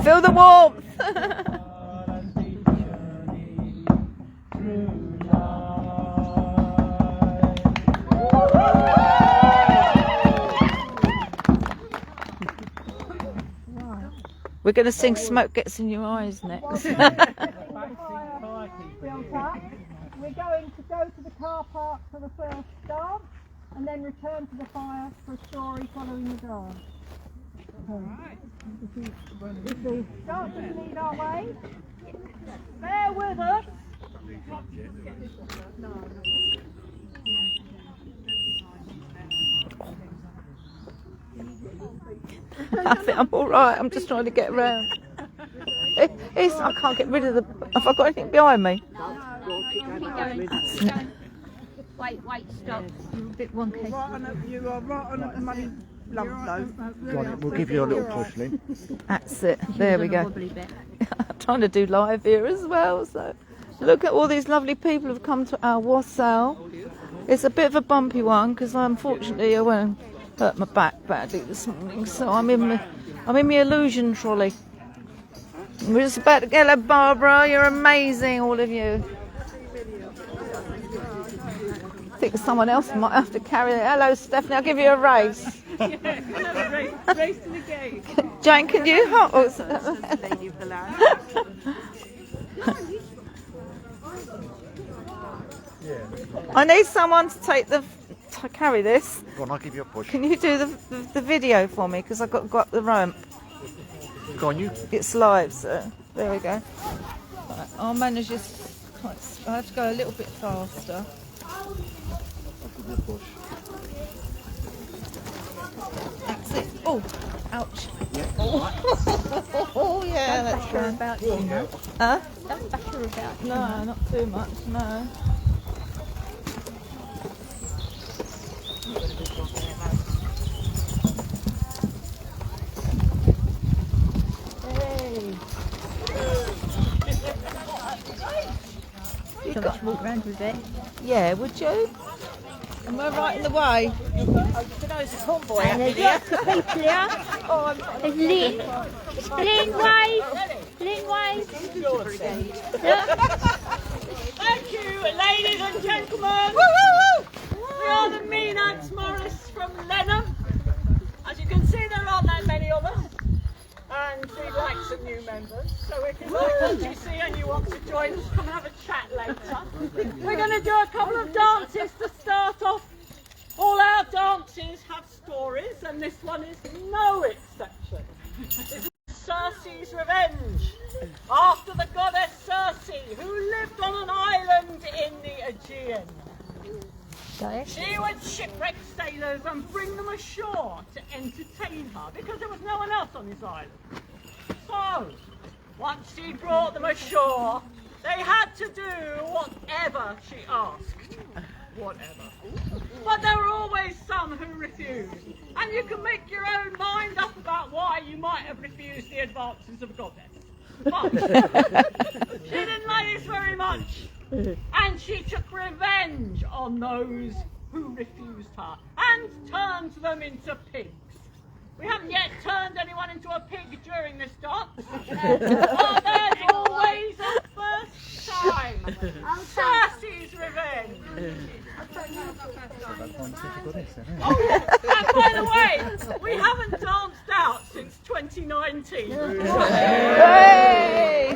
Feel the warmth. We're going to sing Smoke Gets in Your Eyes next. We're going to go to the car park for the first dance and then return to the fire for a story following the dance. If the dancers lead our way, bear with us. I think I'm all right. I'm just trying to get around. I can't get rid of the. Have I got anything behind me? Wait, stop. You're a bit wonky. You are right on the money lump though. Go on, we'll give you a little push, Lynn. That's it. There we go. I'm trying to do live here as well. So look at all these lovely people who've come to our Wassail. It's a bit of a bumpy one because unfortunately I went and hurt my back badly this morning. So I'm in my illusion trolley. We're just about to get hello, Barbara. You're amazing, all of you. I think someone else might have to carry it. Hello, Stephanie. I'll give you a race. Race to the gate. Jane, can you help us? Lady of the land. I need someone to carry this. Go on, I'll give you a push. Can you do the video for me? Because I've got to go up the ramp. Go on, you. It's live, so there we go. Right, I'll manage this. I have to go a little bit faster. I'll give you a push. That's it. Oh, ouch. Yeah. Oh, yeah, that's Batter about you, know. Huh? Don't batter about you. No, not too much, no. So let's walk round with it. Yeah, would you? And we're right in the way. And there's lots of people here. There's Lynn. Lynn, wave. Lynn, wave. Look. Thank you, ladies and gentlemen. We are the Mean Morris from Lenham. As you can see, there aren't that many of us. And we'd like some new members. So if you like what you see and you want to join us, come and have a chat later. We're going to do a couple of dances to start off. All our dances have stories, and this one is no exception. It's Circe's Revenge, after the goddess Circe, who lived on an island in the Aegean. She would shipwreck sailors and bring them ashore to entertain her because there was no one else on this island. So, once she brought them ashore, they had to do whatever she asked. Whatever. But there were always some who refused. And you can make your own mind up about why you might have refused the advances of a goddess. But she didn't like this very much. And she took revenge on those who refused her and turned them into pigs. We haven't yet turned anyone into a pig during this dance. But there's always a first time. Circe's Revenge. Oh, and by the way, we haven't danced out since 2019. Hey!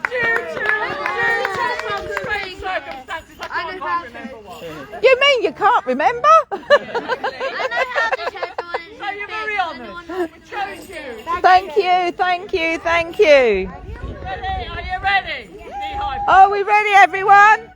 Due to some strange circumstances, I can't remember what. You mean you can't remember? I know how to show someone in So you're very honoured. We chose you. Thank you, thank you, thank you. Ready? Are you ready? Knee-high. Are we ready, everyone?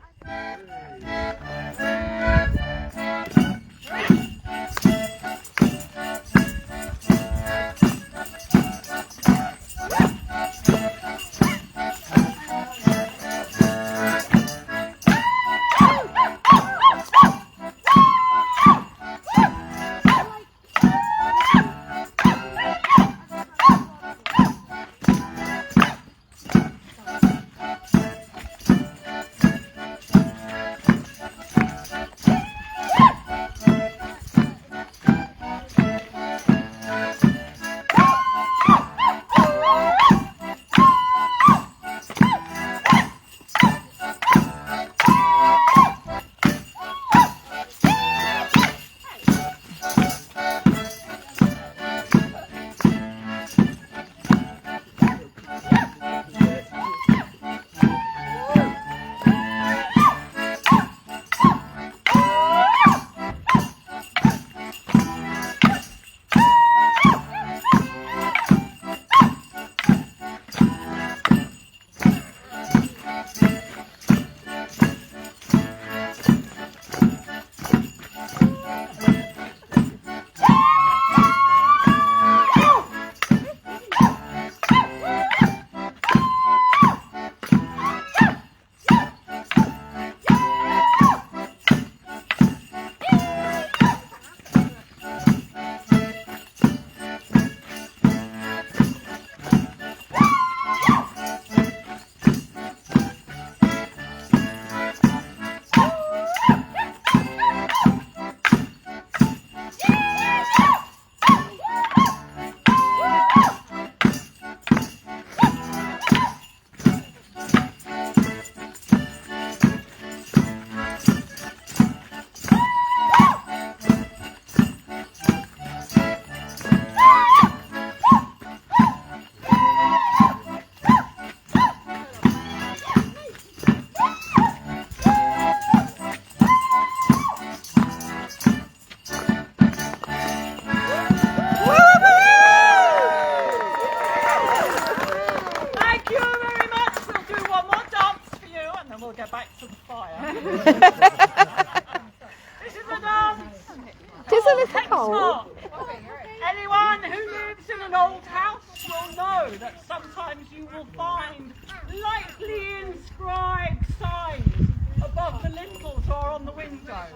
an old house will know that sometimes you will find lightly inscribed signs above the lintels or on the windows.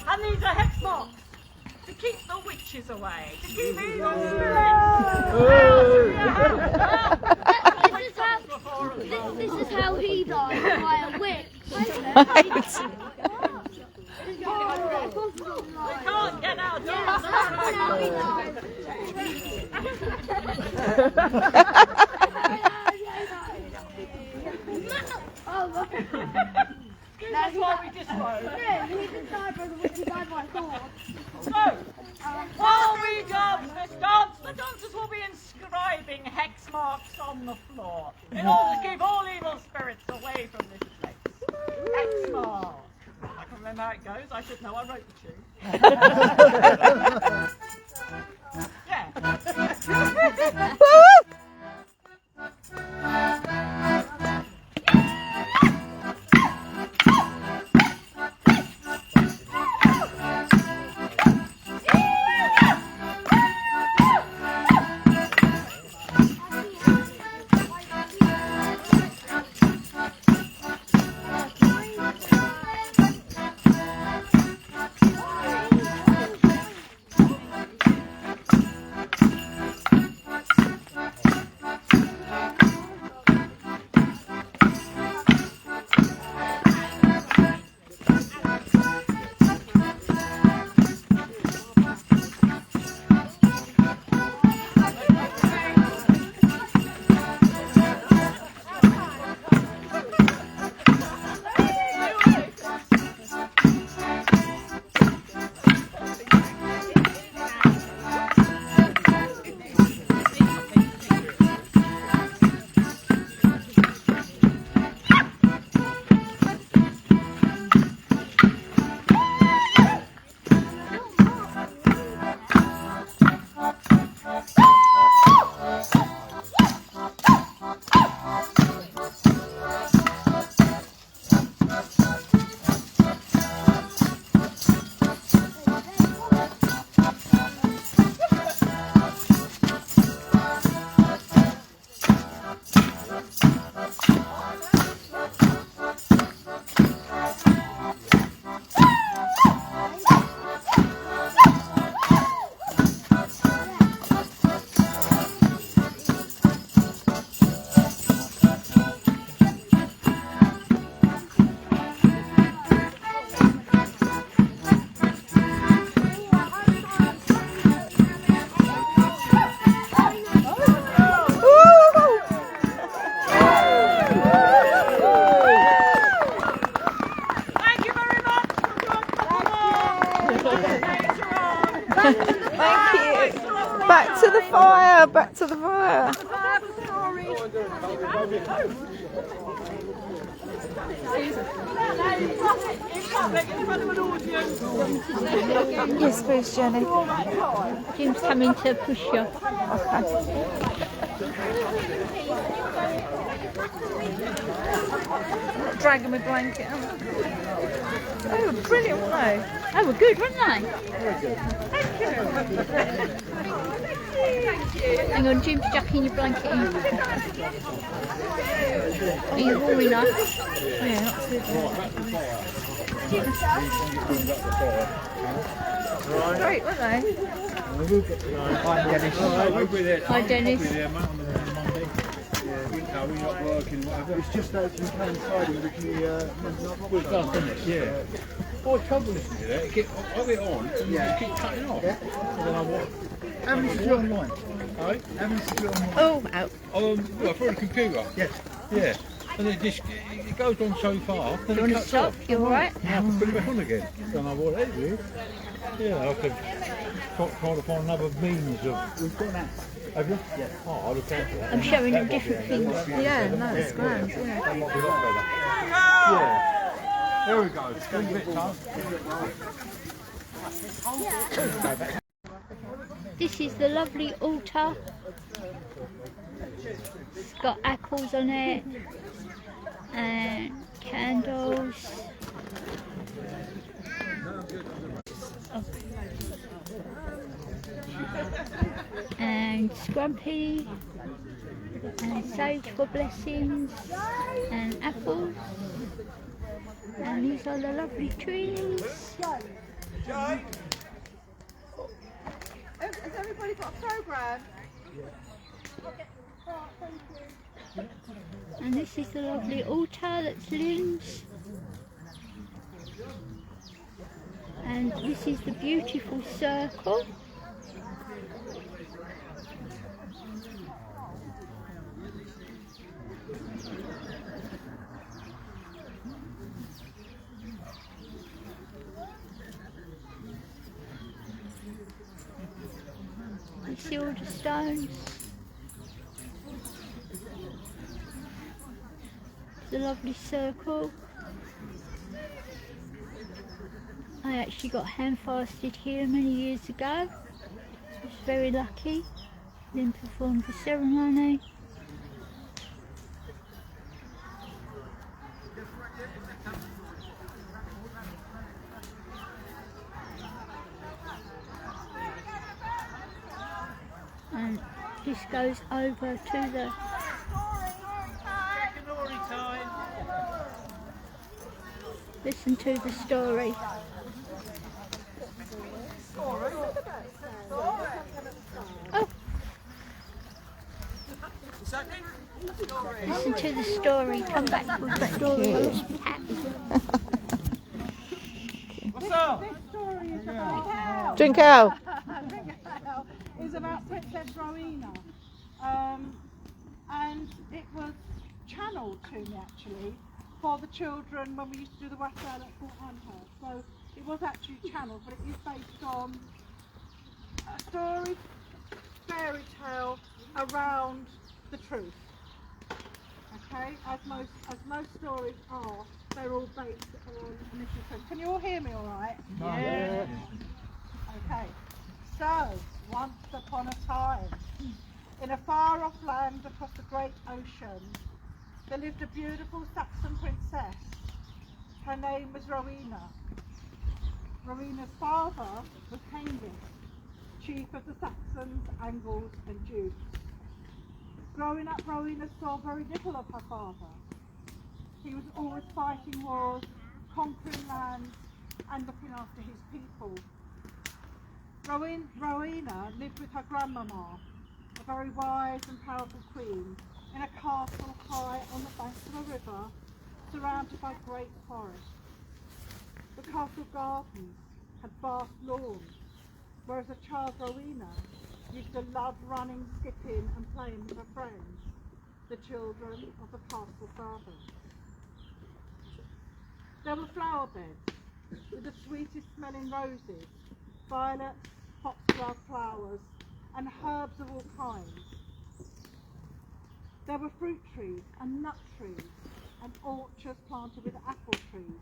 And these are hex marks to keep the witches away, to keep evil spirits This is how he died, by a witch. We can't get out of That's why we disrobe. So, while we dance this dance, the dancers will be inscribing hex marks on the floor in order to keep all evil spirits away from this place. Hex marks. I can remember how it goes. I should know. I wrote the tune. Yeah. Back to the fire, back to the fire. Yes, please, Jenny. Jim's coming to push you. I'm not dragging my blanket. They were brilliant, weren't they? They were good, weren't they? Hang on, Jim's jacking your blanket in. Are you warm enough? Yeah, not too bad. Great, weren't they? Hi, Dennis. We're not working, whatever. It's just that we can inside and we can Well, it does, doesn't it? Yeah. Well, the trouble is with it, I'll get on and you just keep cutting off. Yeah. And then I want. How many is it online? Right? How many is it online? Oh, out. Well, for the computer. Yes. Yeah. And it just it goes on so far. Do you want to stop? You alright? I have to put it back on again. And I thought, hey, weird. Yeah, I could try to find another means of. We've got that. Have you? Yeah. Oh, I'll look out for that. I'm showing them different things. Yeah, no, it's grand. Yeah. That might be a lot better. Yeah. There we go. Just a bit tough. This is the lovely altar. It's got apples on it and candles. Oh. And and Scrumpy and Sage for blessings and apples. And these are the lovely trees. Has everybody got a programme? And this is the lovely altar that's Lynn's. And this is the beautiful circle. You see all the stones. The lovely circle. I actually got hand fasted here many years ago. I was very lucky. Then performed the ceremony. And this goes over to the listen to the story. Oh. Listen to the story. Come back with the story. Drink out. Is about Princess Rowena, and it was channeled to me actually for the children when we used to do the Wassail at Corhrain. So it was actually channeled, but it is based on a story, fairy tale around the truth. Okay, as most stories are, they're all based on initial truth. Can you all hear me all right? Yeah. Okay, so once upon a time, in a far off land across the great ocean, there lived a beautiful Saxon princess. Her name was Rowena. Rowena's father was Hengist, chief of the Saxons, Angles and Jutes. Growing up, Rowena saw very little of her father. He was always fighting wars, conquering lands and looking after his people. Rowena lived with her grandmama, a very wise and powerful queen, in a castle high on the banks of a river, surrounded by great forests. The castle gardens had vast lawns, whereas a child Rowena used to love running, skipping and playing with her friends, the children of the castle servants. There were flower beds with the sweetest smelling roses, violets, foxglove flowers and herbs of all kinds. There were fruit trees and nut trees and orchards planted with apple trees,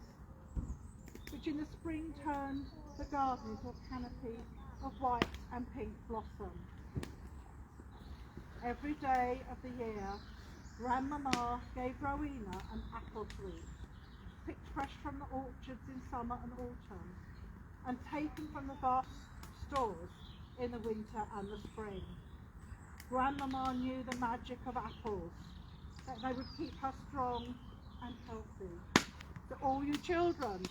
which in the spring turned the garden into a canopy of white and pink blossom. Every day of the year, Grandmama gave Rowena an apple sweet, picked fresh from the orchards in summer and autumn, and taken from the vast stores in the winter and the spring. Grandmama knew the magic of apples, that they would keep her strong and healthy. So all you children,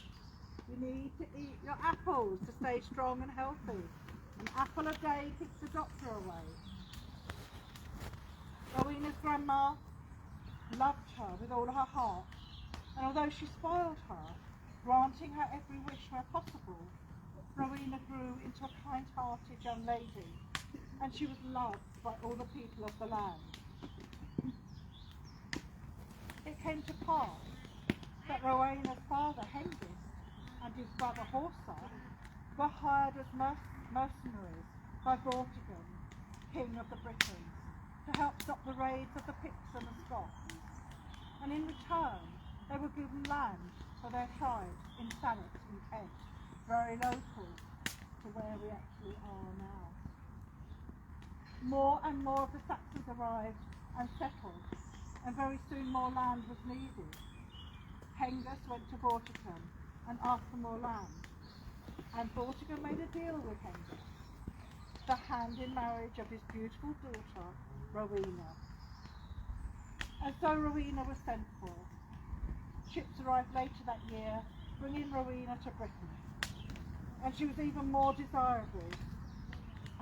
you need to eat your apples to stay strong and healthy. An apple a day keeps the doctor away. Rowena's grandma loved her with all her heart, and although she spoiled her, granting her every wish where possible, Rowena grew into a kind-hearted young lady, and she was loved by all the people of the land. It came to pass that Rowena's father, Hengist, and his brother Horsa were hired as mercenaries by Vortigern, king of the Britons, to help stop the raids of the Picts and the Scots. And in return, they were given land for their tribes in Thanet and Kent, very local to where we actually are now. More and more of the Saxons arrived and settled, and very soon more land was needed. Hengist went to Vortigern and asked for more land, and Vortigern made a deal with Hengist. the hand in marriage of his beautiful daughter, Rowena. And so Rowena was sent for. Ships arrived later that year, bringing Rowena to Britain. And she was even more desirable,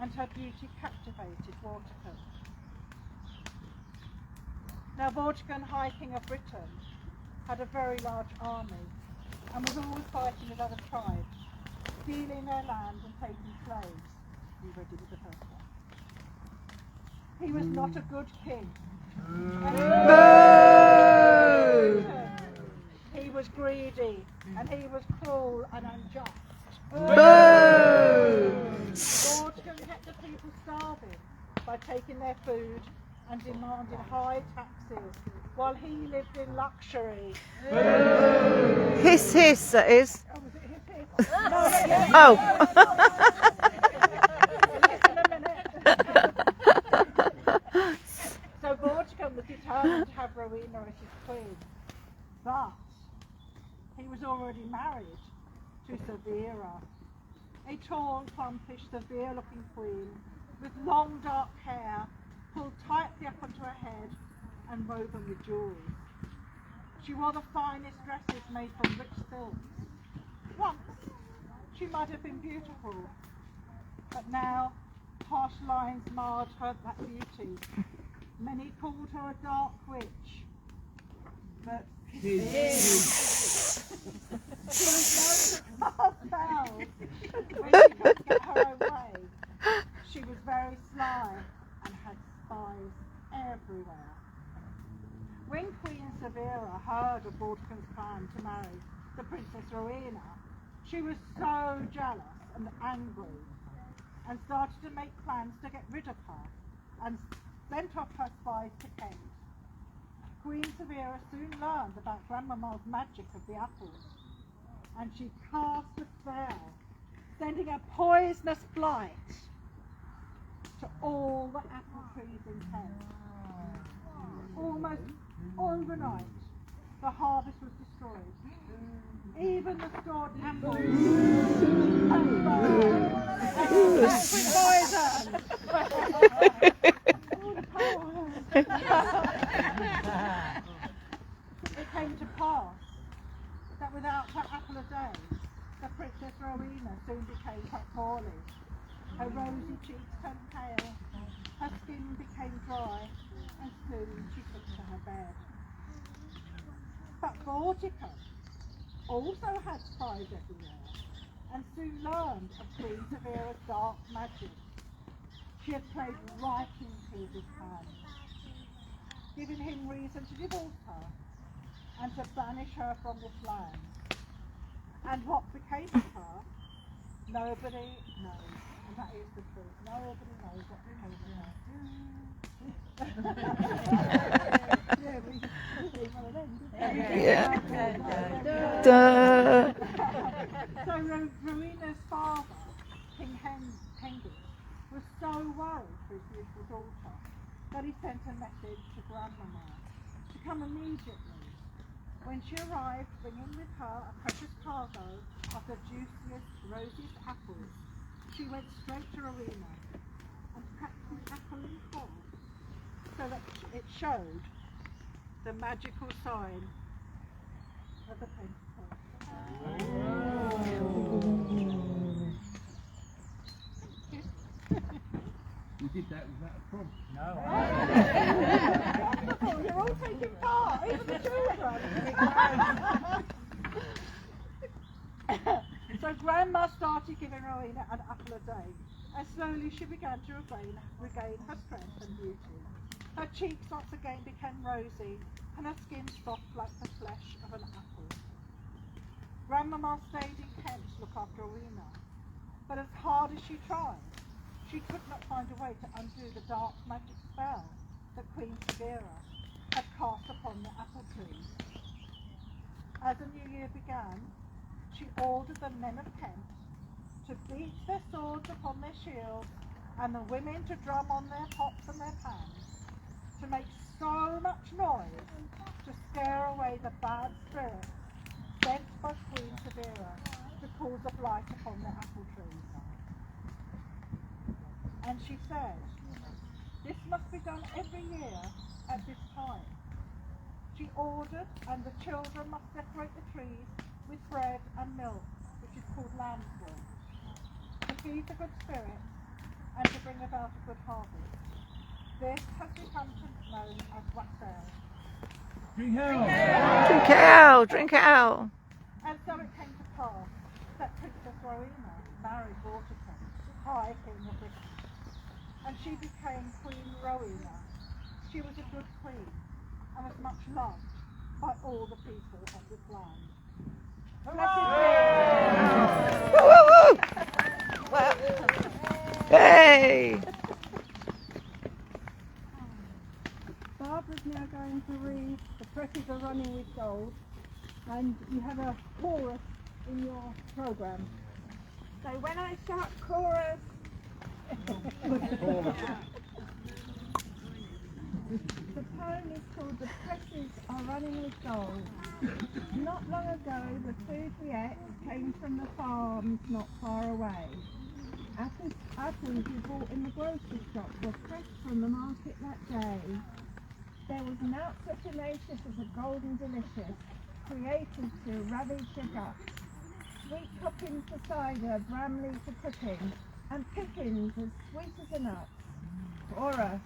and her beauty captivated Vortigern. Now Vortigern, High King of Britain, had a very large army and was always fighting with other tribes, stealing their land and taking slaves. Are you ready with the first one? He was not a good king. He was greedy, and he was cruel and unjust. Vortigern kept the people starving by taking their food and demanding high taxes, while he lived in luxury. Hiss, hiss, that is. Oh, was it his hiss? No, Oh. Listen a minute. So Vortigern was determined to have Rowena as his queen, but he was already married to Severa, a tall, plumpish, severe-looking queen with long dark hair pulled tightly up onto her head and woven with jewels. She wore the finest dresses made from rich silks. Once she might have been beautiful, but now harsh lines marred that beauty. Many called her a dark witch, but she was known to cast spells when she couldn't get her own way. She was very sly and had spies everywhere. When Queen Severa heard of Vortigern's plan to marry the Princess Rowena, she was so jealous and angry and started to make plans to get rid of her and sent off her spies to Kent. Queen Severa soon learned about Grandmama's magic of the apples, and she cast a spell, sending a poisonous blight to all the apple trees in Kent. Almost overnight, the harvest was destroyed. Even the stored apples with poison. It came to pass that without her apple a day, the Princess Rowena soon became quite poorly. Her rosy cheeks turned pale, her skin became dry, and soon she took to her bed. But Vortigern also had spies everywhere, and soon learned of Queen Severa's dark magic. She had played right into his hands, giving him reason to divorce her and to banish her from this land. And what became of her, nobody knows. And that is the truth. Nobody knows what became of her. So Rowena's father, King Hengist, was so worried for his beautiful daughter that he sent a message to Grandmama to come immediately. When she arrived, bringing with her a precious cargo of the juiciest, rosiest apples, she went straight to Rowena and cracked the apple in half so that it showed the magical sign of the Pentecost. You did that without a prompt. No. Wonderful, you're all taking part, even the children. So Grandma started giving Rowena an apple a day, and slowly she began to regain her strength and beauty. Her cheeks once again became rosy, and her skin soft like the flesh of an apple. Grandmama stayed in Kent to look after Rowena, but as hard as she tried, she could not find a way to undo the dark magic spell that Queen Severa had cast upon the apple trees. As the new year began, she ordered the men of Kent to beat their swords upon their shields and the women to drum on their pots and their pans, to make so much noise to scare away the bad spirits sent by Queen Severa to cause a blight upon the apple trees. And she said, this must be done every year at this time. She ordered, and the children must decorate the trees with bread and milk, which is called lambswool, to feed the good spirits and to bring about a good harvest. This has become known as Wassail. Drink out. Drink it out, drink it out. And so it came to pass that Princess Rowena married Waterton, High King of Britain, and she became Queen Rowena. She was a good queen and was much loved by all the people of this land. Woo, woo, woo. Hey! Barbara's now going to read The Presses Are Running with Gold, and you have a chorus in your programme. So when I shout chorus, the poem is called The Presses Are Running with Gold. Not long ago, the food we ate came from the farms not far away. Apples we bought in the grocery shop were fresh from the market that day. There was naught so tenacious as a golden delicious, created to ravish your guts. Sweet toppings for cider, bramley for cooking, and pippins as sweet as a nut. Chorus.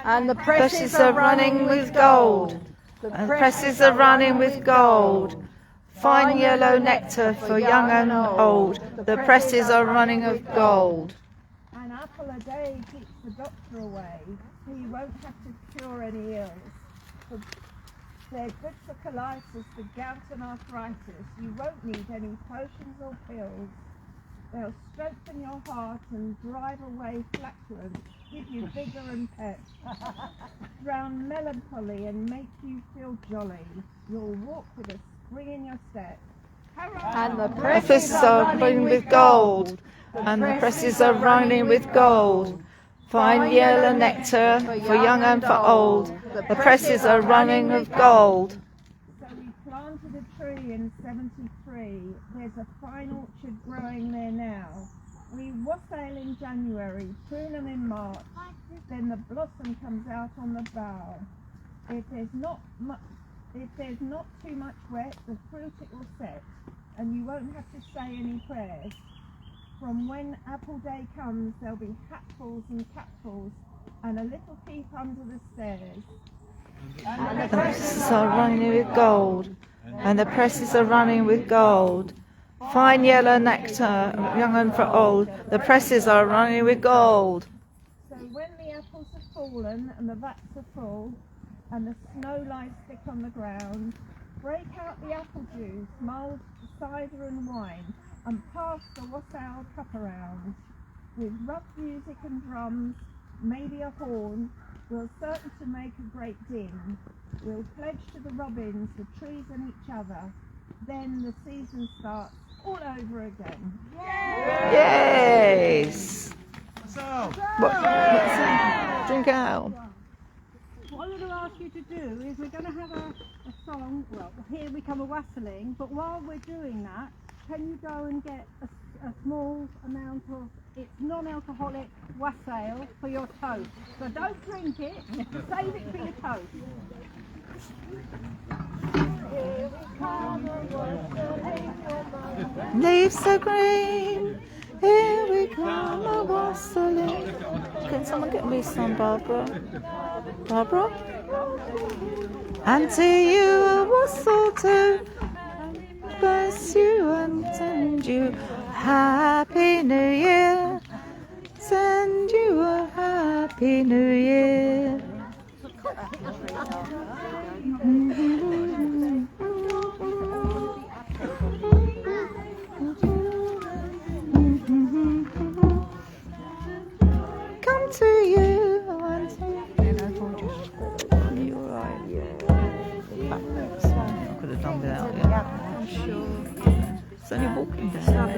And the presses are running with gold. The presses are running with gold. Fine yellow nectar for young and old. The presses are running with gold. An apple a day keeps the doctor away. He won't have to cure any ills. They're good for colitis, for gout and arthritis. You won't need any potions or pills. They'll strengthen your heart and drive away flatulence, give you vigour and pep, drown melancholy and make you feel jolly. You'll walk with a spring in your step. And the presses are running with gold. And the presses are running with gold. Fine yellow nectar for young and for old. The presses are running with gold. So we planted a tree in 73. There's a fine orchard growing there now. We wassail in January, prune them in March. Then the blossom comes out on the bough. If there's not too much wet, the fruit it will set, and you won't have to say any prayers. From when apple day comes, there'll be hatfuls and capfuls, and a little peep under the stairs. And the presses are running with gold. And the presses are running with gold. Fine yellow nectar, young and for old. The presses are running with gold. So when the apples have fallen and the vats are full, and the snow lies thick on the ground, break out the apple juice, mulled cider and wine, and pass the wassail cup around. With rough music and drums, maybe a horn, we're certain to make a great din. We'll pledge to the robins, the trees and each other. Then the season starts all over again. Yes! What's drink out. What I'm going to ask you to do is we're going to have a song, well, Here We Come A-Wassailing, but while we're doing that, can you go and get a small amount of, it's non-alcoholic wassail for your toast. So don't drink it, save it for your toast. Here we come a-wassailing. Leaves are green. Here we come a-wassailing. Can someone get me some, Barbara? Barbara? And to you a wassail too. Bless you and send you Happy New Year. Send you a Happy New Year. Come to you and you're right, yeah. I could have done without you. I'm sure. It's only walking down.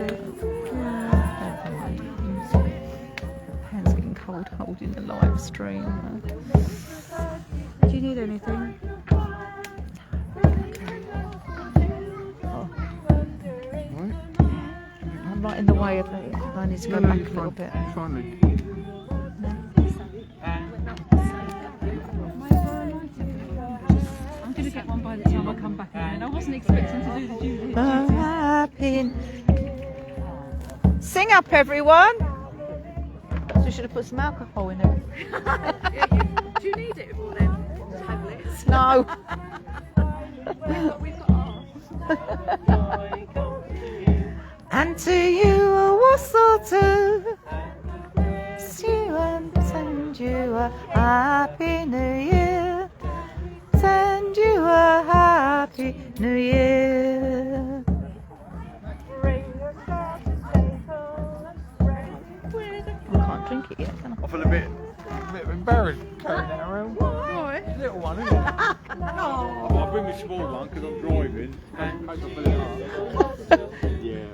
Hands getting cold holding the live stream. Do you need anything? Oh. I'm right in the way of it. I need to go back a little bit. Finally. wasn't expecting to do the Judy. Oh, happy. Sing up, everyone. So we should have put some alcohol in it. Do you need it for them tablets? No. We've got ours. And to you a Wassail too. You and send you a happy new year. Send you a happy new year. I can't drink it yet, can I? I feel a bit embarrassed carrying that around. Why? Little one, isn't it? I'll bring the small one because I'm driving. And in case I fill it up. Yeah.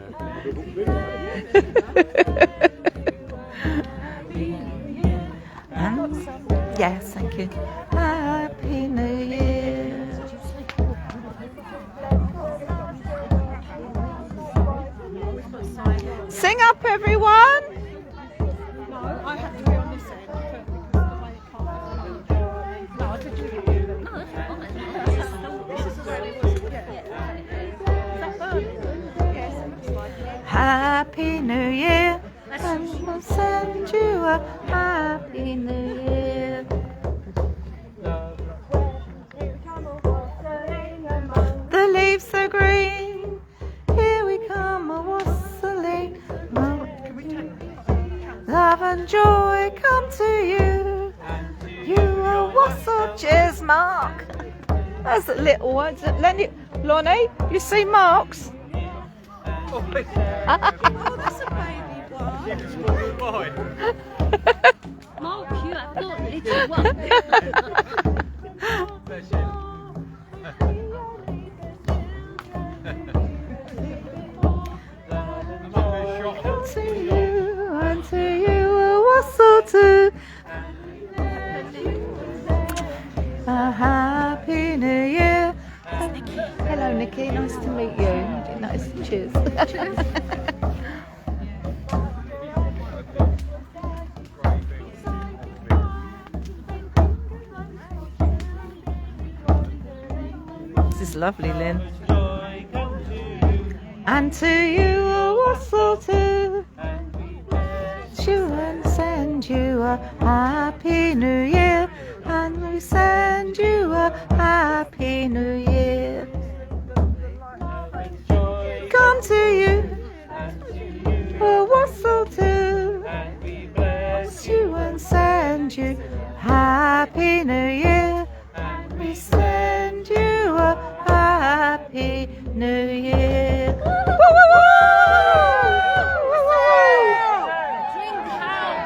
Yes, thank you. Happy New Year. Sing up, everyone. No, I have to be on this end. The way it can't. No, I did you. This is where it was. Yeah. Is that burning? Yes, it looks like it. Happy New Year. And we'll send you a Happy New Year. The leaves are green. Here we come a wassailing. Love and joy come to you. You are Wassail. Cheers, Mark. That's a little one. Lonnie, you see Mark's? Oh, that's a baby one. Mark, you have got little one. To you and to you a Wassail too. A happy new year. Hello, Nikki. Nice to meet you. Nice. Cheers. This is lovely, Lynn. And to you a Wassail too. You and send you a happy new year. And we send you a happy new year. Come to you a Wassail too. You and send you happy new year. We send you a happy new year. Woo, woo, woo!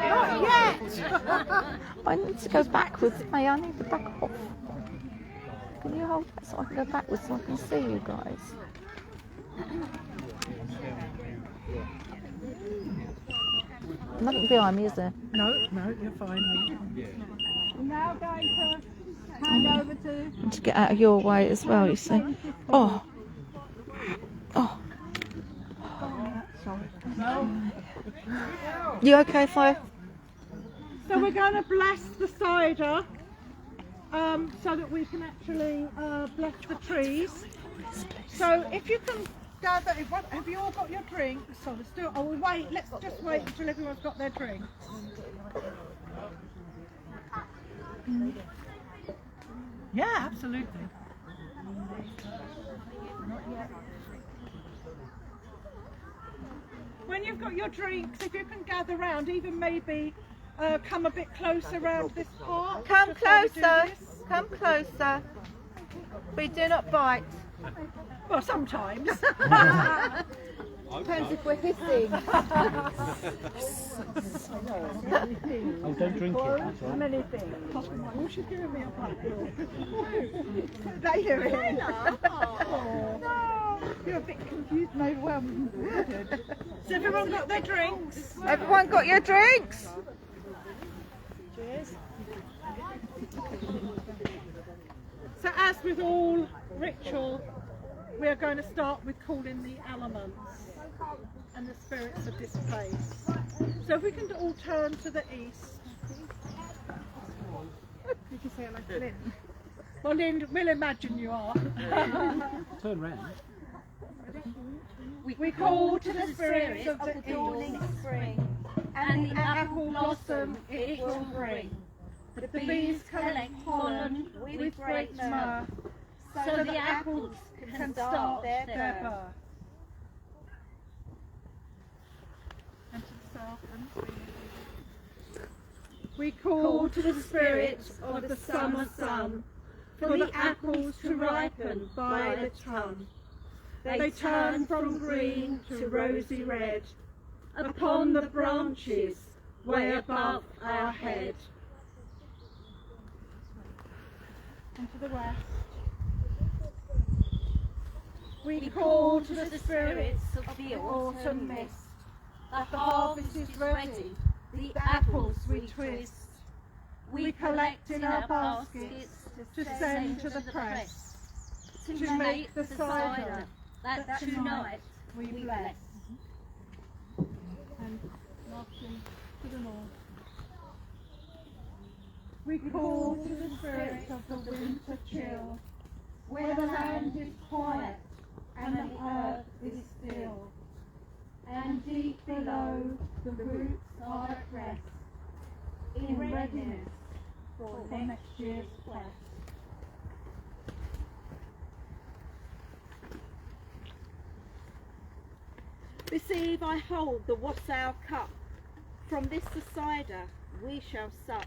Not yet. I need to go backwards. May I need to back off? Can you hold that so I can go backwards so I can see you guys? Nothing behind me, is there? No, you're fine. We're now going to hand over to. And to get out of your way as well, you see. Oh. Oh. You okay, Fire? So we're going to bless the cider, so that we can actually bless the trees. So if you can gather, have you all got your drinks? So let's do it. Oh, wait. Let's just wait until everyone's got their drinks. Yeah, absolutely. When you've got your drinks, if you can gather round, even maybe come a bit closer round this part. Come just while we do closer. this. Come closer. We do not bite. Well, sometimes. Depends if we're hissing. Oh, don't drink it. That's all. Many things. Oh, she's giving me a black They hear it. No, you're a bit confused and overwhelmed. So everyone got their drinks? Everyone got your drinks? Cheers. So as with all ritual, we are going to start with calling the elements and the spirits of this place. So if we can all turn to the east. You can say it like Lynn. Well, Linda, we'll imagine you are. Turn round. We call to the spirits of the dawning spring, and the apple blossom it will bring. The bees collect pollen with great mirth, so the apples can start their birth. And to the south, we call to the spirits of the summer sun, for the apples to ripen by the ton. They turn from green to rosy red, upon the branches way above our head. And to the west, we call to the spirits of the autumn mist. The harvest is ready, the apples we twist. We collect in our baskets to send to the press, to make the cider that tonight we bless. And lastly, to the north, we call to the spirits of the winter chill, where the land is quiet and the earth is still, and deep below the roots are at rest, in readiness for next year's quest. This eve I hold the Wassail cup, from this the cider we shall sup.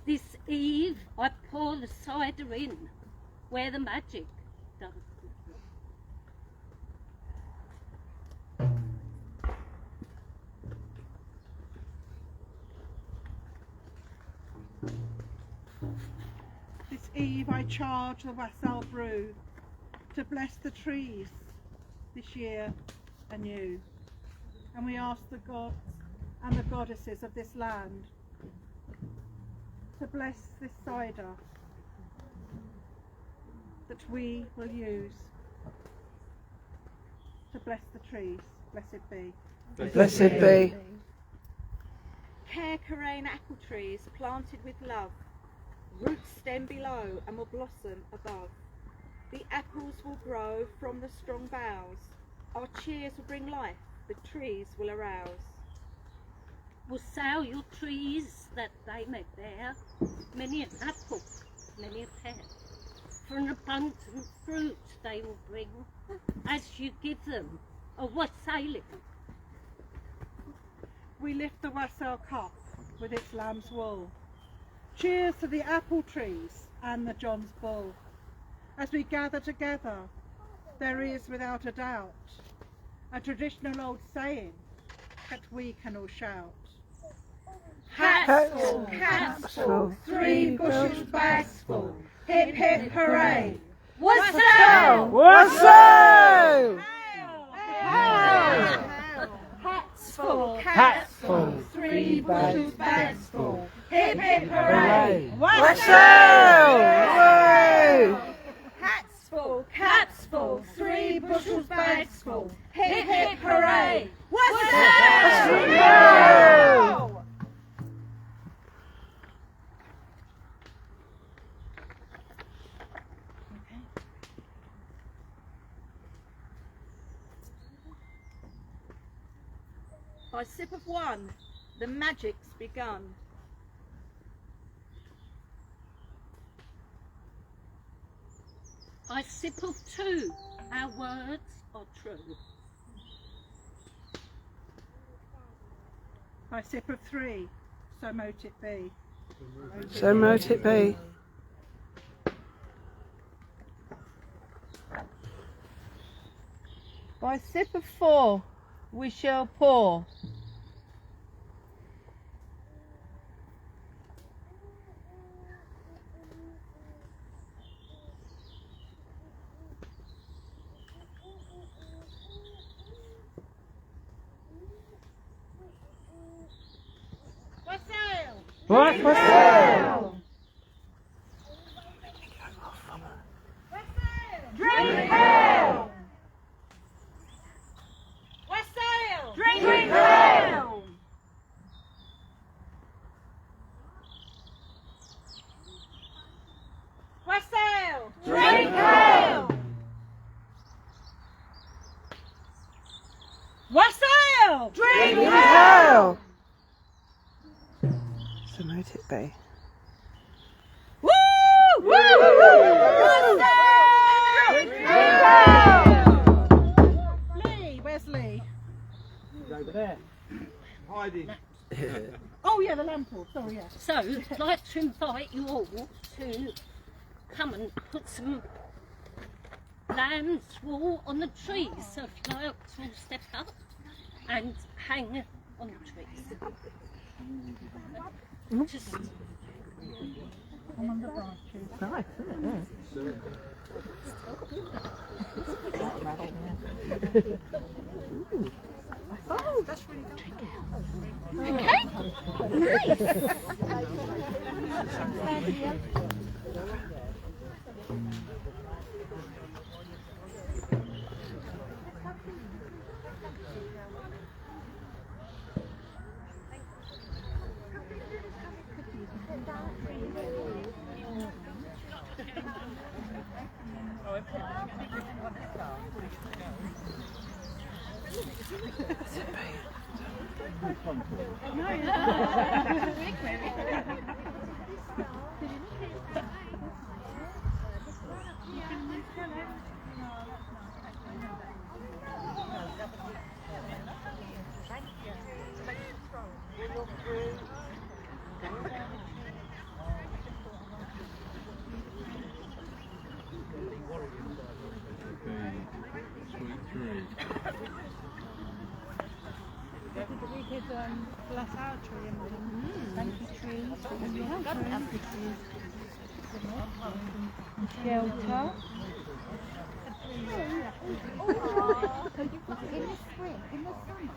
This eve I pour the cider in, where the magic done. This eve I charge the Wassail brew, to bless the trees this year anew. And we ask the gods and the goddesses of this land to bless this cider that we will use to bless the trees. Blessed be. Blessed be. Caer Corhrain apple trees planted with love, roots stem below and will blossom above. The apples will grow from the strong boughs, our cheers will bring life, the trees will arouse. Wassail your trees that they may bear many an apple, many a pear. For an abundant fruit they will bring, as you give them a wassailing. We lift the Wassail cup with its lamb's wool. Cheers to the apple trees and the John's bull. As we gather together, there is without a doubt a traditional old saying that we can all shout. Hats full, caps full, 3 bushels bags full, hip hip hooray! Wassail! Wassail! Hats full, Hats full, 3 bushels bags full, hip hip hooray! Wassail! Hooray! Hats full, caps full, 3 bushels bags full, hip hip hooray! Wassail! By sip of one, the magic's begun. By sip of 2, our words are true. By sip of 3, so mote it be. So mote it be. By sip of 4, we shall pour. What? Wassail! Drink ale! Wassail! Drink ale! So where'd it be? Lee, where's Lee? He's over there. Hiding. Oh yeah, the lamppost. Sorry, yeah. So, I'd like to invite you all to come and put some lamb's wool on the trees. So if you like to all step up and hang on the trees. Just Nice, isn't it? Oh, that's really We could bless our tree and thank you trees because we have apple trees. Shelter. In the spring, in the summer.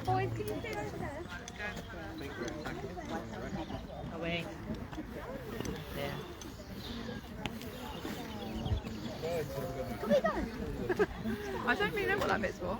Boys, can you stay right there? Away. Yeah. I don't really know what that bit's for.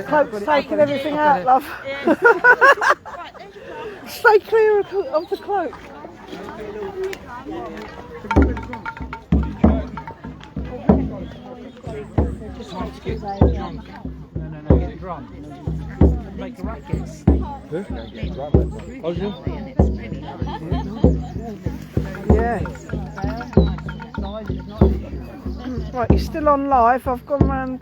Cloak's taking everything out, love. Stay clear of the cloak. Just want to get drunk. No, get drunk. Make a ruckus. Yeah. Right, you're still on live. I've gone round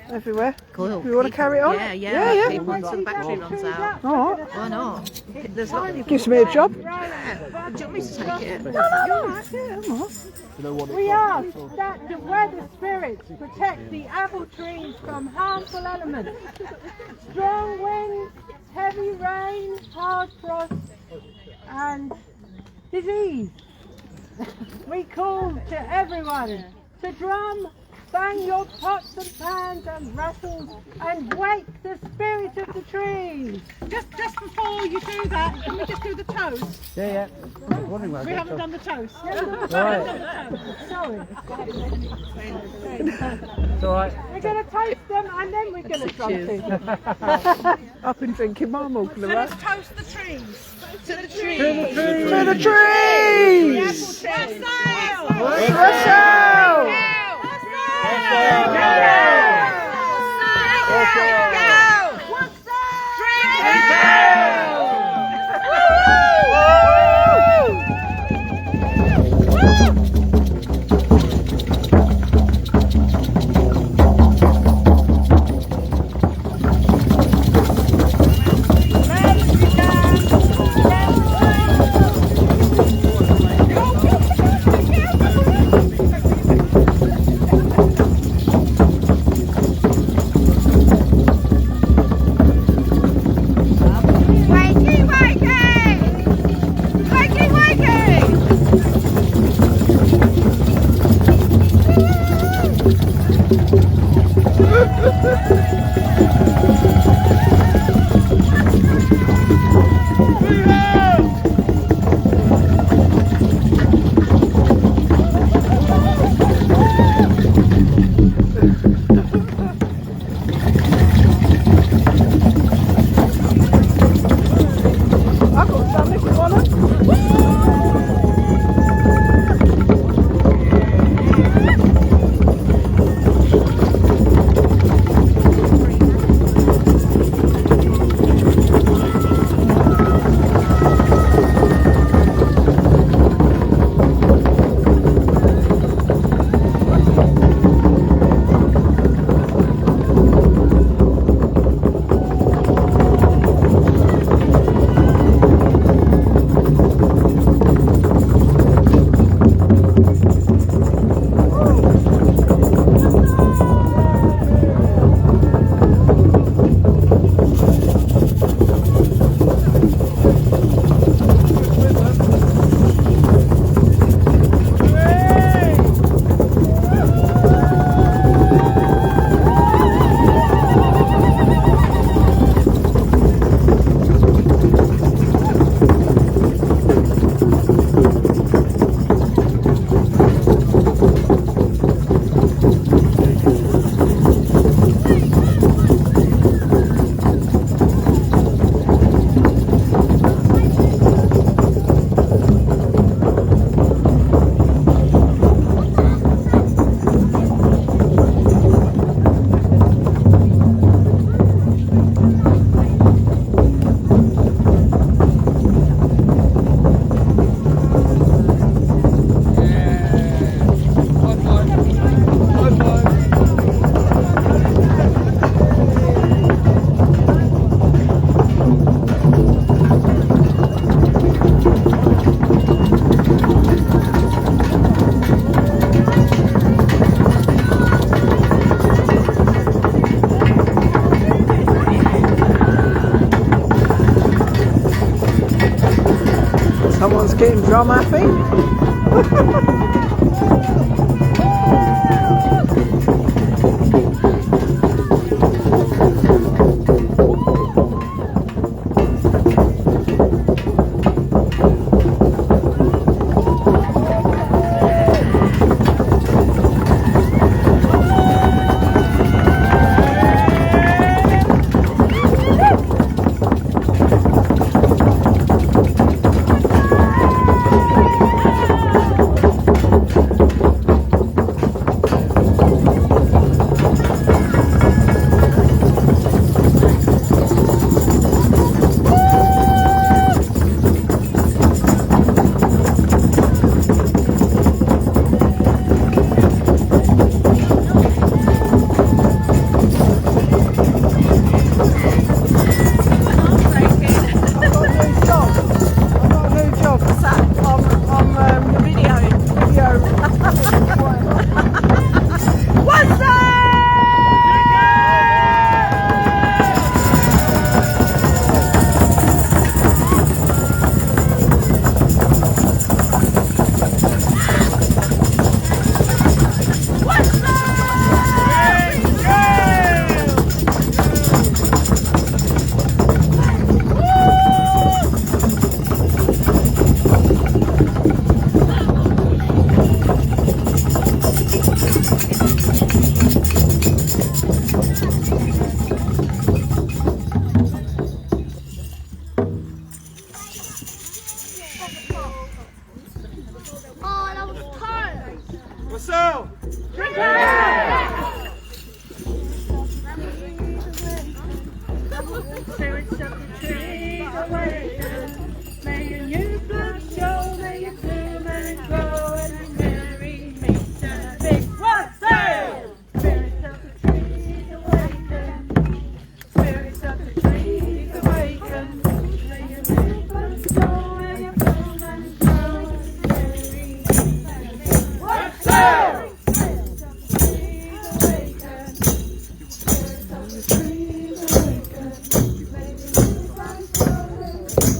everywhere. Cool. You want to carry on? Yeah. People until the battery runs out. All right. Why not? There's not many Gives me a job. Do you want me to take it? No. Yeah, I'm all right. We ask that the weather spirits protect the apple trees from harmful elements, strong winds, heavy rain, hard frost, and disease. We call to everyone to drum, bang your pots and pans and rattles, and wake the spirit of the trees. Just before you do that, can we just do the toast? Yeah. We haven't done the toast. Right. Sorry. It's alright. We're going to taste them and then we're going to drum to them. I've been drinking my milk and that. Let's toast the trees. To the trees. To the trees! Wassail! Someone's getting drum happy. Oh, that was tired. Wassail! Spirits of the trees awaken. May your new blood show, may your bloom and grow as you marry me to a big wassail. Spirits of the trees awaken. Spirits of the trees awaken. May your new blood show, may your bloom and grow as you marry me to a big wassail. Spirits of the trees awaken. Spirits of the trees awaken. May your new blood show, may your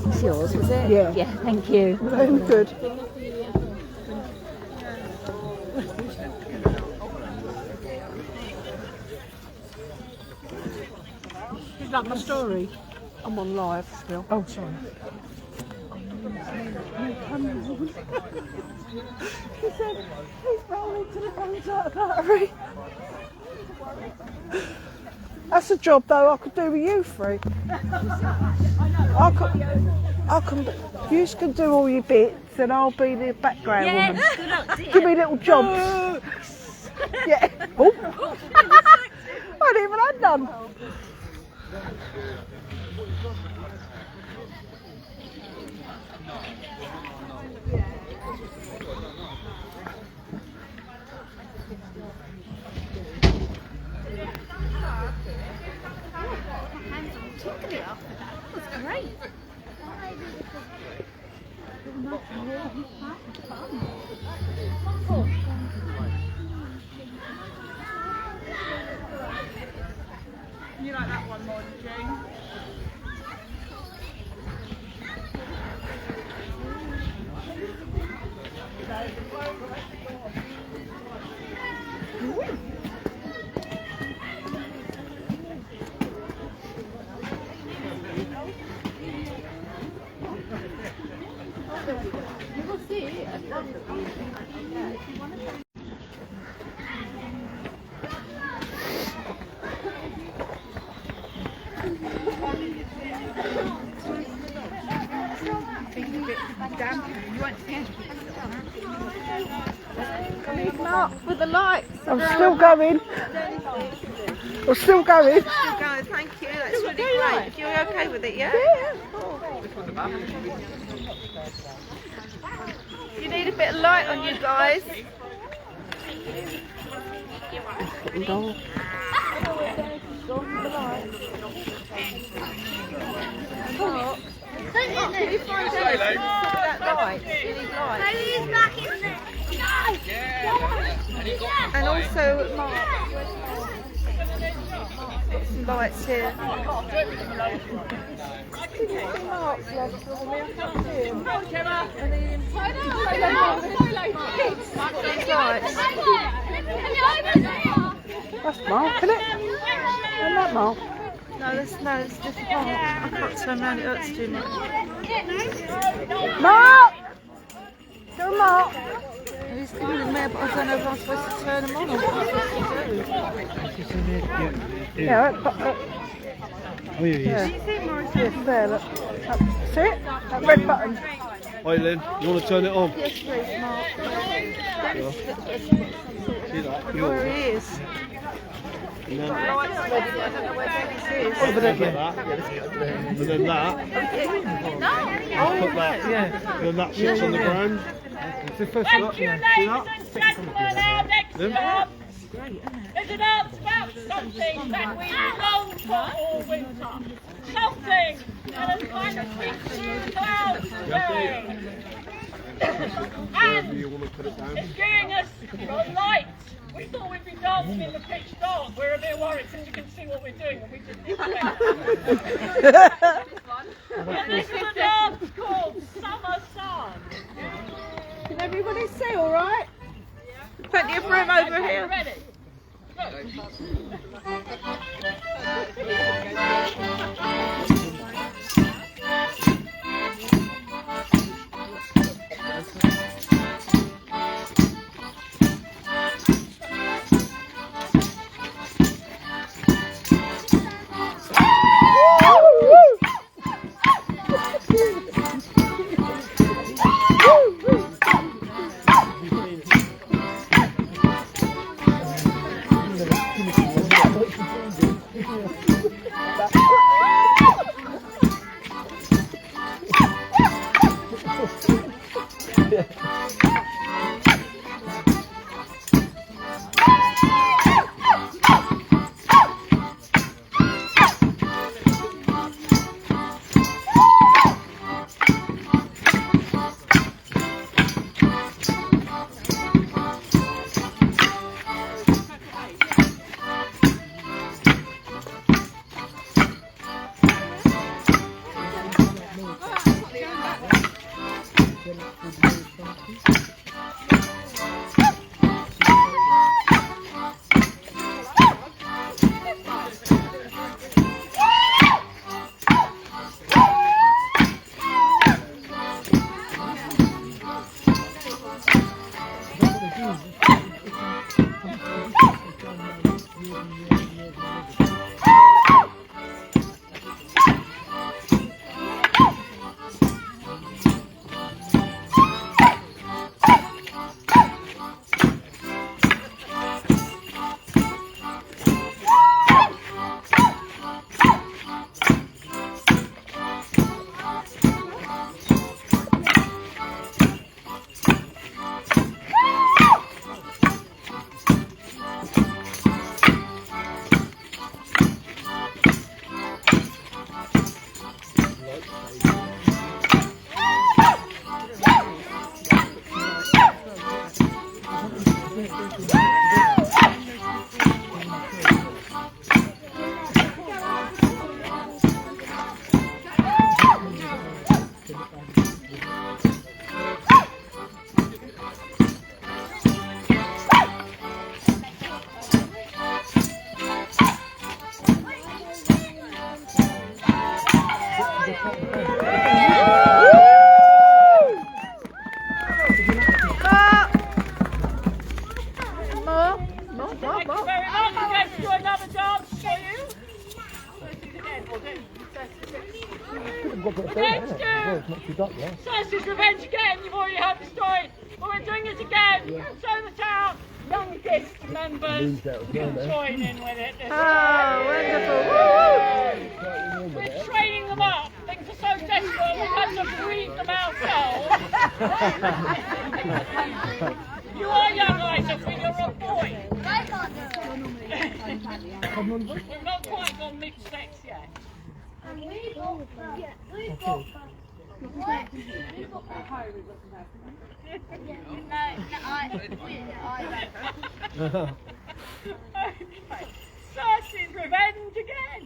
It's yours, was it? Yeah. Yeah, thank you. Very good. Is that my story? I'm on live still. Oh, sorry. He said, he's rolling to the concert battery. That's a job though I could do with you three. You can do all your bits and I'll be the background woman. Good idea. Give me little jobs. Yeah. Oh. I didn't even have none. You like that one more, Jane? Mark, with the lights. I'm still going. I'm still going. Still going, thank you. That's really great. You're okay with it, yeah? You need a bit of light on you guys. Can you find that light? You need light. And also, Mark, got some lights here. Mark's love for me, I can't see him. And then lights. That's Mark, isn't it? Isn't that Mark? No, it's different. I can't turn around, it hurts too much. Mark! Go Mark! He's coming in there, but I don't know if I'm supposed to turn him on or what I'm supposed to do. Yeah, Oh, yeah, yes. yes, there, look. See it? That red button. Hi, Lynn. You want to turn it on? Yes, please, Mark. See that? Where he is. And then, Over that. And then that. Put that. Yeah. Then that sits on the ground. Thank you, ladies and gentlemen. Our next job is announced about something that we long for all winter. Something that has kind of been 2,000 and it's giving us the light. We thought we'd be dancing in the pitch dark. We're a bit worried since you can see what we're doing when we just did it. And this is a dance called Summer Sun. Can everybody see all right? Plenty of room over here. Ready? Sausage Revenge again, you've already heard the story, but we're doing it again, so that our youngest members can join in with it this time. Wonderful. We're training them up, things are so desperate, we've had to breed them ourselves. You are young, Isaac, you're a boy. We've not quite gone mixed sex yet. Cersei's Revenge again.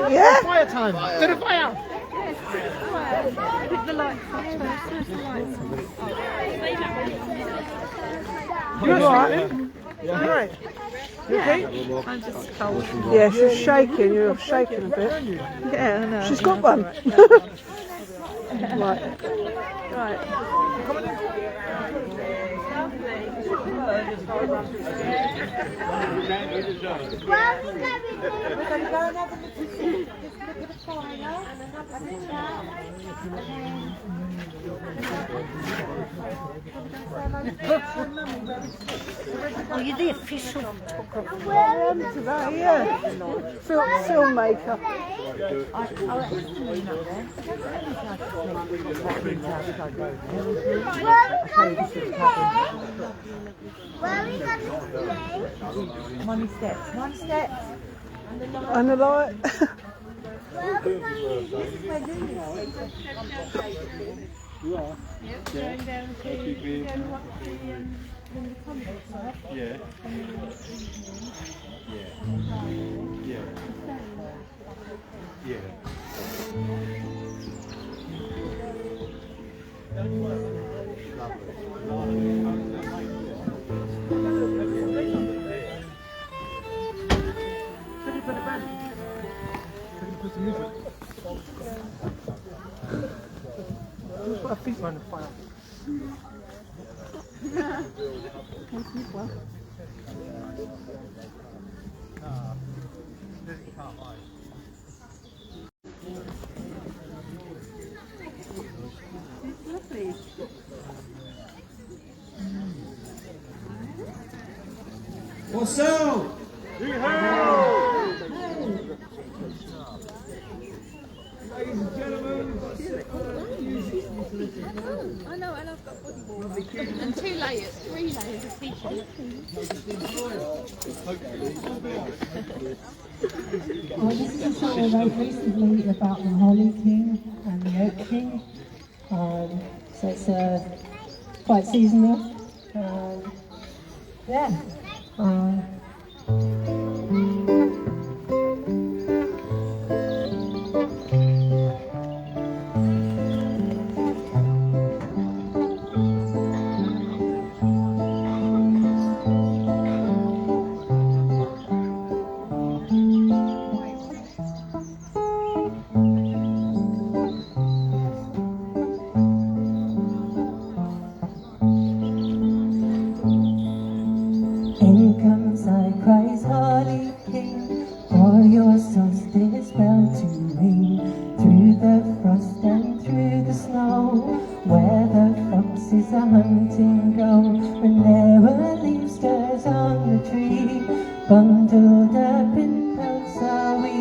Yeah? Fire time. To the fire. Pick the lights up first. Where's the lights? You alright? You alright? You okay? I'm just cold. Yeah, she's shaking. You're shaking a bit. Yeah, I know. She's got one. Right. Right. Oh, you're the official photographer. I am today, yeah. Filmmaker. Money steps. And the light. You are? Yeah. Yeah. Yeah. Just put her feet around the fire. Wassail. Ladies and gentlemen. I know, and I've got bodyboard. And 3 layers of t-shirt. Well, this is a song I wrote recently about the Holly King and the Oak King. So it's quite seasonal. Yeah. In comes I cries, Holly King, for your solstice bell to ring, through the frost and through the snow, where the foxes are hunting go, when there a leaf stirs on the tree, bundled up in pelts are we,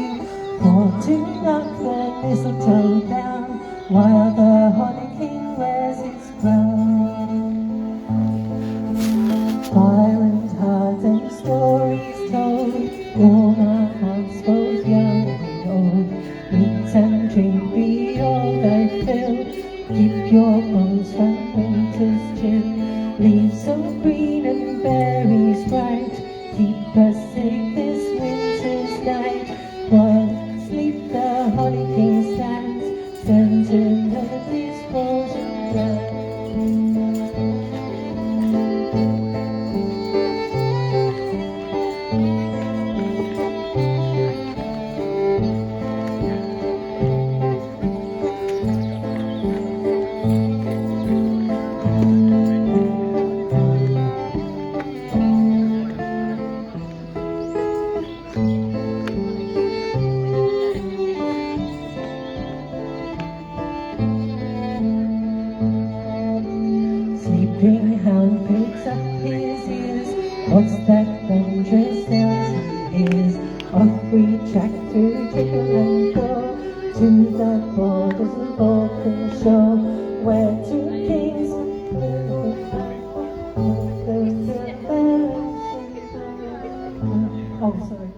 for to knock the mistletoe down, while the Holly King wears its crown. Fire and heart and stories told, warm our hearts both young and old. Eat and drink, be all thy fill, keep your bones from winter's chill. Leaves so green and berries bright, keep us safe this winter's night. While asleep the Holly King stands, turns to melodies frozen bright. Sleeping hound picks up his ears, what's that thunderous sound he hears? Off we track through trickle and go, to the borders of open shore, where two kings oh, sorry.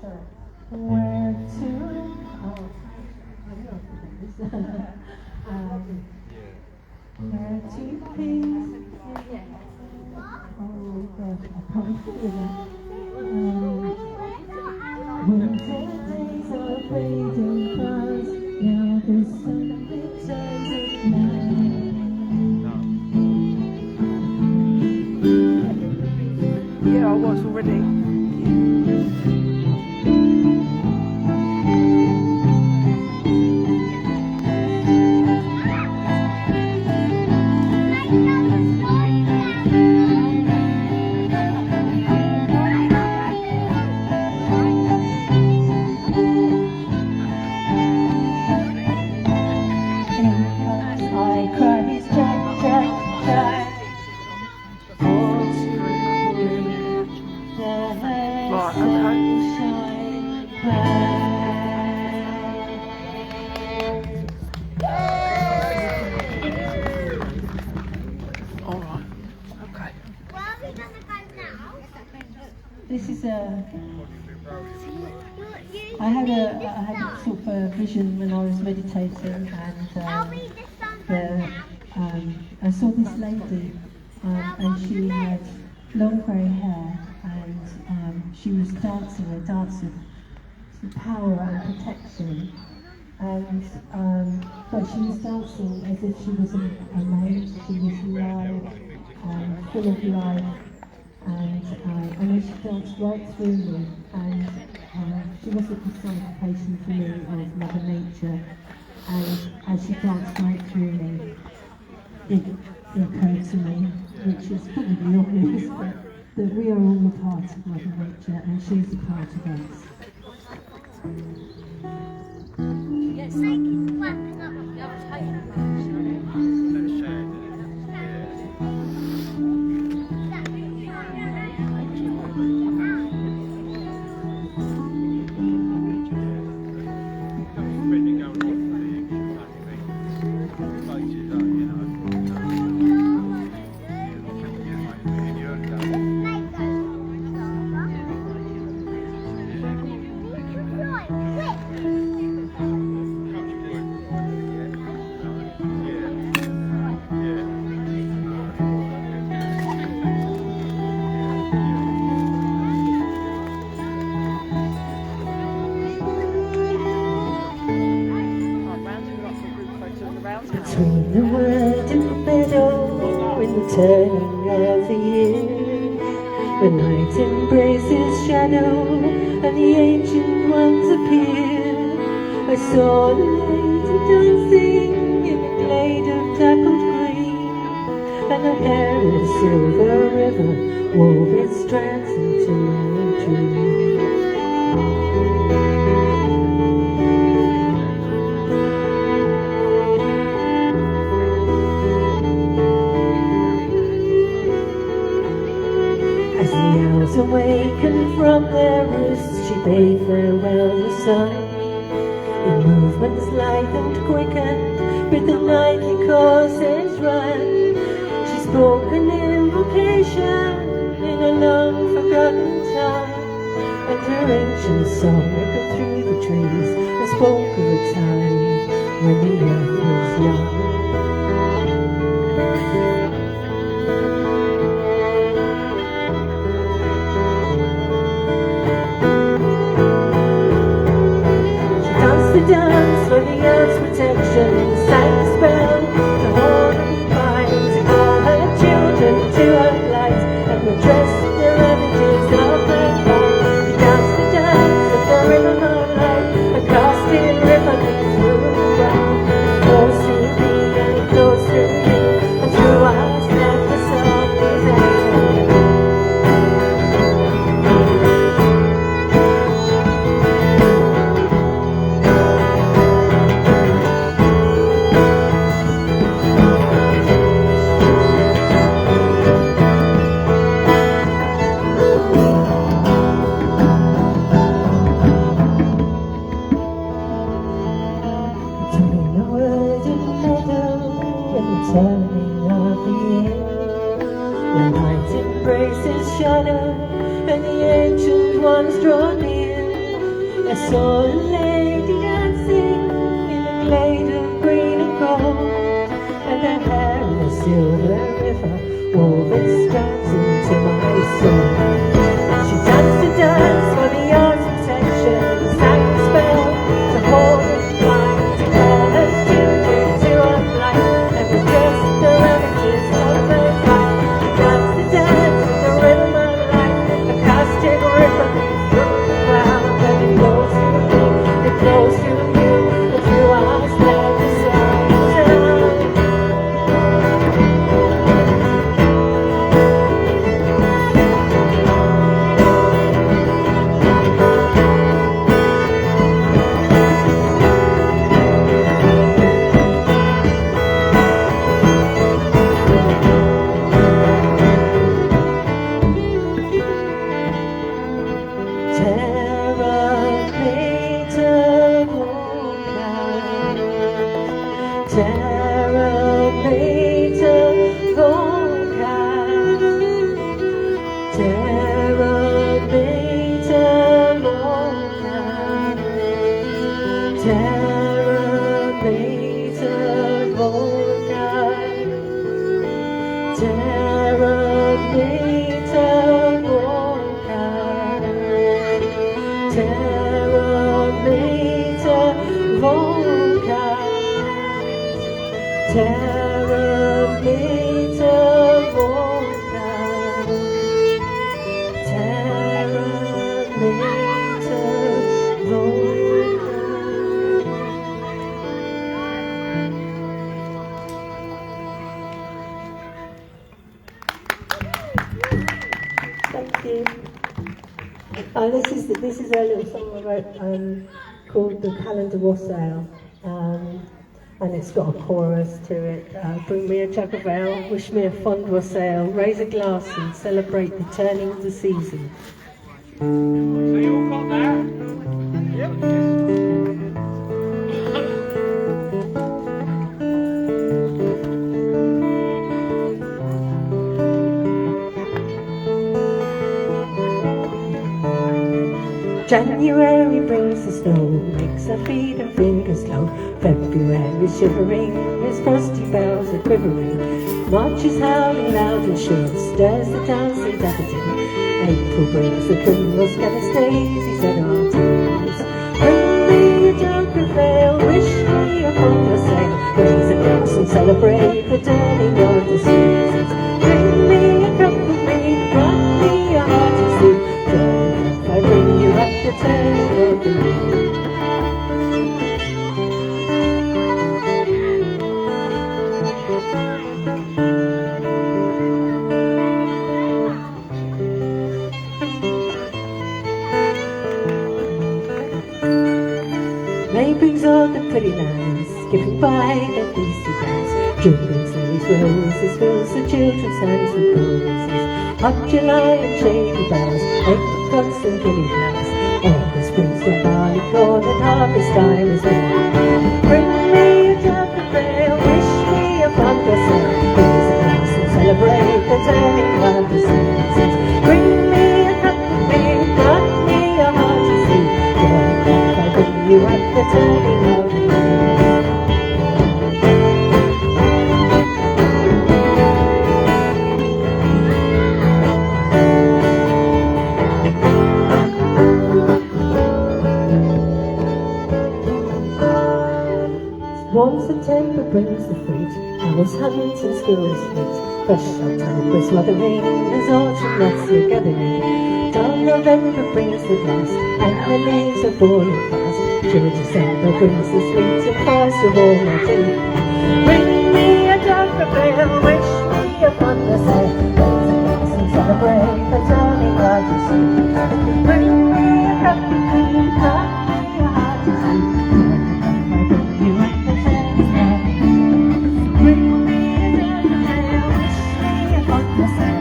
Sorry. Where two where two kings can't hear that. Winter days are fading fast. Now the sun returns at night. Yeah, I was already. This is I had a sort of a vision when I was meditating, and I saw this lady, and she had long grey hair, and she was dancing a dance of power and protection, and but she was dancing as if she was a maid. She was alive, full of life. And then she danced right through me, and she was a personification for me of Mother Nature, and as she danced right through me, it occurred to me, which is probably obvious, but that we are all a part of Mother Nature, and she's a part of us. Yes. Between the wood and the meadow, in the turning of the year, the night embraces shadow, and the ancient ones appear. I saw a lady dancing in a glade of dappled green, and her hair in a silver river wove its strands into my dream. Awakened from their roosts, she bade farewell the sun. In movements lithe and quickened, with the nightly courses run. She spoke an invocation in a long forgotten tongue, and her ancient song echoed through the trees and spoke of a time when the earth was young. Dance for the earth's protection, sang a spell to hold and bind, to call her children to her light, and redress their ravages of mankind. She danced the dance of the river moonlight, and cast in ribbons through the ground. It flows through me and it flows through you, and through us that the sun is out. Turning of the year, the night embraces shadow, and the ancient ones draw near. I saw a lady dancing in a glade of green and gold, and her hair in a silver river wove its strands into my soul. Thank you. This is a little song I wrote called The Calendar Wassail, and it's got a chorus to it. Bring me a jug of ale, wish me a fond wassail, raise a glass and celebrate the turning of the season. So you all got that? Yep. January brings the snow, makes our feet and fingers slow. February is shivering, his frosty bells are quivering. March is howling loud and sure, stirs the dancing daffodil. April brings the primrose, scatters daisies at our tails. Bring me a jug of ale, wish me a fond wassail, raise a glass and celebrate the turning of the seasons. Bring me a cup of mead, grant me a hearty sleep. I bring you up the turning of the leaves. May brings all the pretty lands, skipping by their feasty dance. June brings these roses, fills the children's hands with roses. Hot July and shady boughs, apricots and gillyflowers. August brings the barley corn and harvest time is born. Bring me a jug of ale, wish me a fond wassail, raise a glass and celebrate the turning of the seasons. Bring me a cup of beer, grant me a hearty sleep. Joy I bring you at the turning of the years. Warm September brings the fruit, owls hunt and squirrels flit. Fresh October's wuthering, as autumn nuts are gathering. Dull November brings the blast, and the leaves are falling fast. Chill December brings the sleet, and cries of all my tea. Bring me a jug of ale, wish me a fond wassail, raise a glass and celebrate the turning of the seasons. Bring me a cup of tea, cut me a hearty sleep. I bring you up the turning of the years. Bring me a jug of ale, wish me a fond wassail,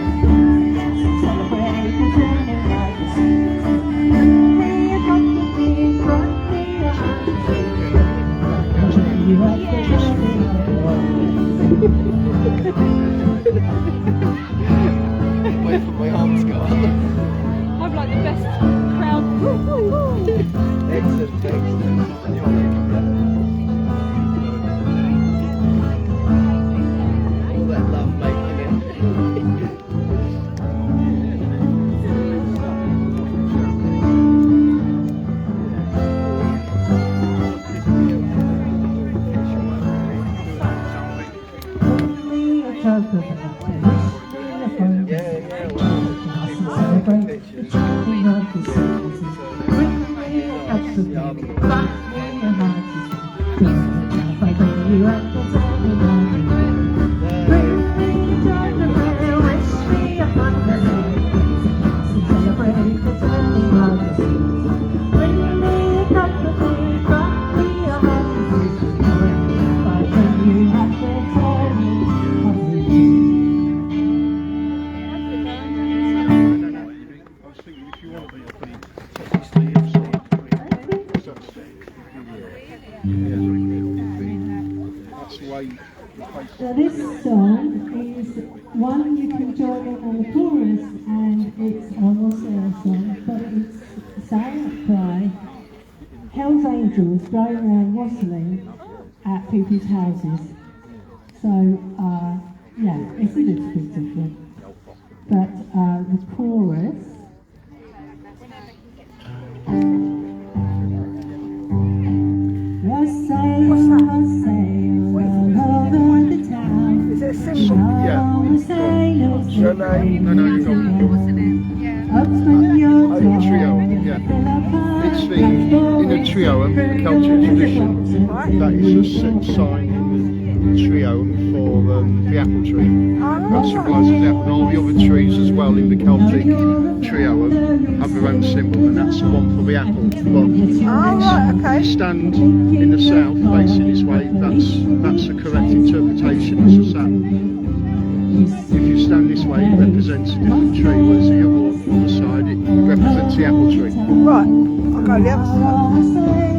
celebrate the turning of the seasons. Bring me a cup of tea, cut me a hearty sleep. I bring you up the turning of the Where have my arms gone? I'm like the best crowd. Excellent, excellent. All that love making it. So this song is one you can join in on the chorus, and it's a Wassail song, but it's sung by Hell's Angels going around wassailing at people's houses. So yeah, it's a little bit different, but the chorus. Wassail, wassail, all over the town. Is it a simple? Yeah. Your name? No, you got Open your door. the trio, yeah. It's in a trio of culture tradition. That is a sign in the trio for the apple tree. That symbolises the apple. And all the other trees as well in the Celtic trio have their own symbol, and that's the one for the apple. But if you stand in the south facing this way, that's the correct interpretation. It's just that if you stand this way, it represents a different tree, whereas the other side, it represents the apple tree. Right, I'll go the other side.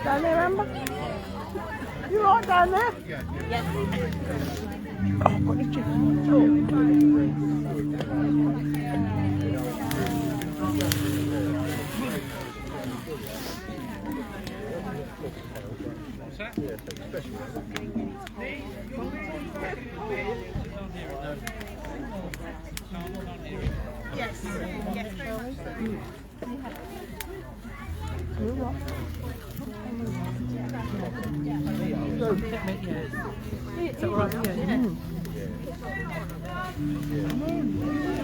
Down there, Amber? You right down there? Yes. Oh, what did you Yes. Yes. Is that right? Yeah.